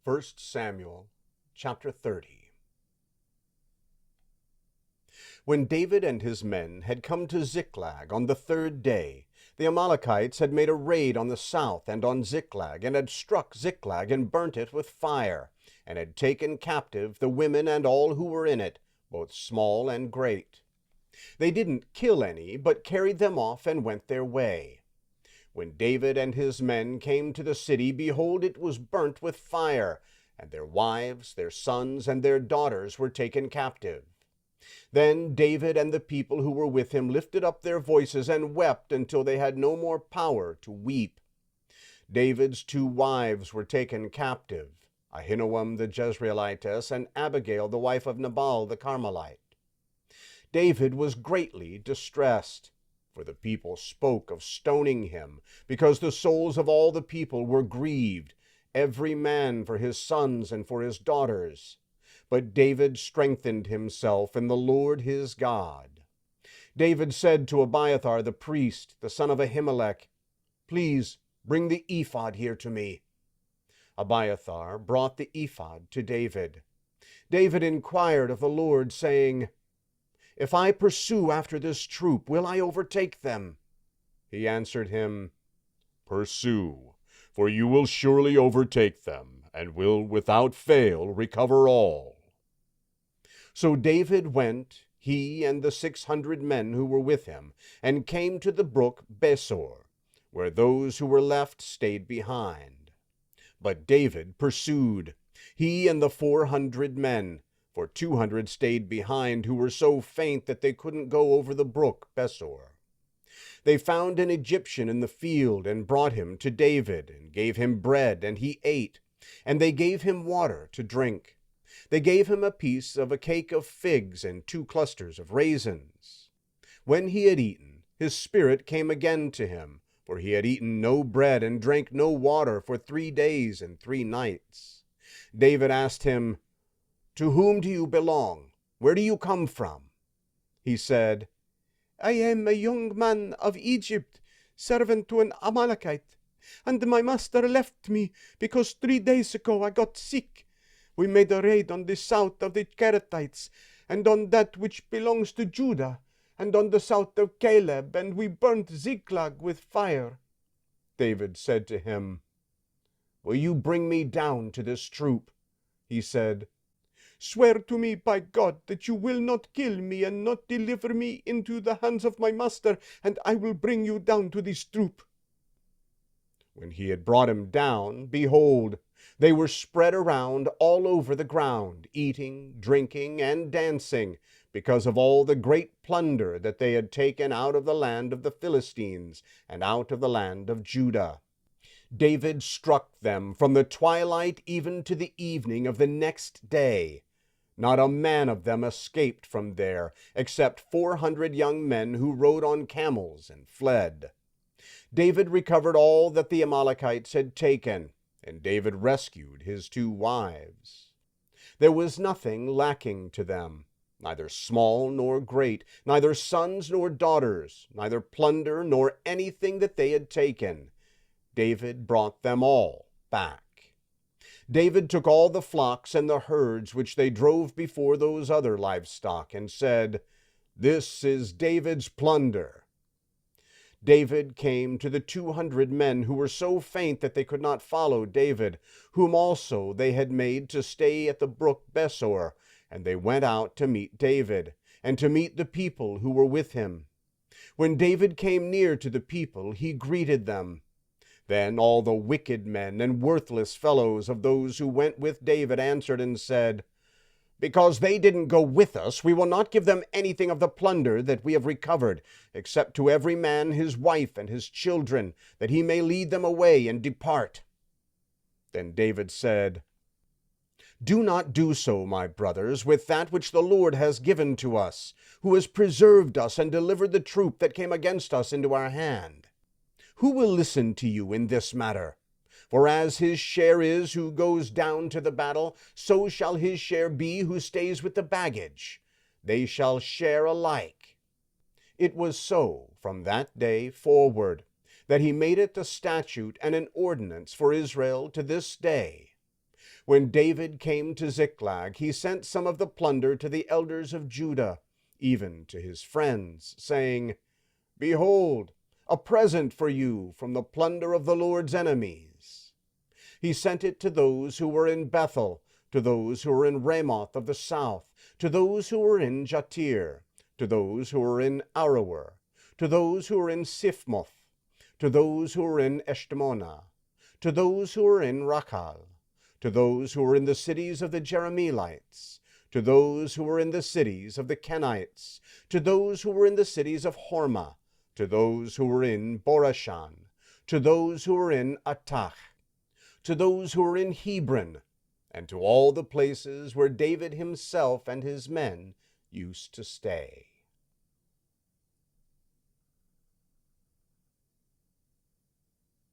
1 Samuel chapter 30. When David and his men had come to Ziklag on the third day, the Amalekites had made a raid on the south and on Ziklag, and had struck Ziklag and burnt it with fire, and had taken captive the women and all who were in it, both small and great. They didn't kill any, but carried them off and went their way. When David and his men came to the city, behold, it was burnt with fire, and their wives, their sons, and their daughters were taken captive. Then David and the people who were with him lifted up their voices and wept until they had no more power to weep. David's 2 wives were taken captive, Ahinoam the Jezreelitess and Abigail the wife of Nabal the Carmelite. David was greatly distressed, for the people spoke of stoning him, because the souls of all the people were grieved, every man for his sons and for his daughters. But David strengthened himself in the Lord his God. David said to Abiathar the priest, the son of Ahimelech, "Please bring the ephod here to me." Abiathar brought the ephod to David. David inquired of the Lord, saying, "If I pursue after this troop, will I overtake them?" He answered him, "Pursue, for you will surely overtake them, and will without fail recover all." So David went, he and the 600 men who were with him, and came to the brook Besor, where those who were left stayed behind. But David pursued, he and the 400 men, for 200 stayed behind, who were so faint that they couldn't go over the brook Besor. They found an Egyptian in the field, and brought him to David, and gave him bread, and he ate, and they gave him water to drink. They gave him a piece of a cake of figs and 2 clusters of raisins. When he had eaten, his spirit came again to him, for he had eaten no bread and drank no water for 3 days and 3 nights. David asked him, "To whom do you belong? Where do you come from?" He said, "I am a young man of Egypt, servant to an Amalekite, and my master left me because 3 days ago I got sick. We made a raid on the south of the Kerethites, and on that which belongs to Judah, and on the south of Caleb, and we burnt Ziklag with fire." David said to him, "Will you bring me down to this troop?" He said, "Swear to me by God that you will not kill me and not deliver me into the hands of my master, and I will bring you down to this troop." When he had brought him down, behold, they were spread around all over the ground, eating, drinking, and dancing, because of all the great plunder that they had taken out of the land of the Philistines and out of the land of Judah. David struck them from the twilight even to the evening of the next day. Not a man of them escaped from there, except 400 young men who rode on camels and fled. David recovered all that the Amalekites had taken, and David rescued his 2 wives. There was nothing lacking to them, neither small nor great, neither sons nor daughters, neither plunder nor anything that they had taken. David brought them all back. David took all the flocks and the herds which they drove before those other livestock, and said, "This is David's plunder." David came to the 200 men who were so faint that they could not follow David, whom also they had made to stay at the brook Besor, and they went out to meet David, and to meet the people who were with him. When David came near to the people, he greeted them. Then all the wicked men and worthless fellows of those who went with David answered and said, "Because they didn't go with us, we will not give them anything of the plunder that we have recovered, except to every man his wife and his children, that he may lead them away and depart." Then David said, "Do not do so, my brothers, with that which the Lord has given to us, who has preserved us and delivered the troop that came against us into our hand. Who will listen to you in this matter? For as his share is who goes down to the battle, so shall his share be who stays with the baggage. They shall share alike." It was so from that day forward, that he made it a statute and an ordinance for Israel to this day. When David came to Ziklag, he sent some of the plunder to the elders of Judah, even to his friends, saying, Behold, a present for you from the plunder of the Lord's enemies. He sent it to those who were in Bethel, to those who were in Ramoth of the south, to those who were in Jatir, to those who were in Aroer, to those who were in Siphmoth, to those who were in Eshtemonah, to those who were in Rachal, to those who were in the cities of the Jerahmeelites, to those who were in the cities of the Kenites, to those who were in the cities of Hormah, to those who were in Borashan, to those who were in Attach, to those who were in Hebron, and to all the places where David himself and his men used to stay.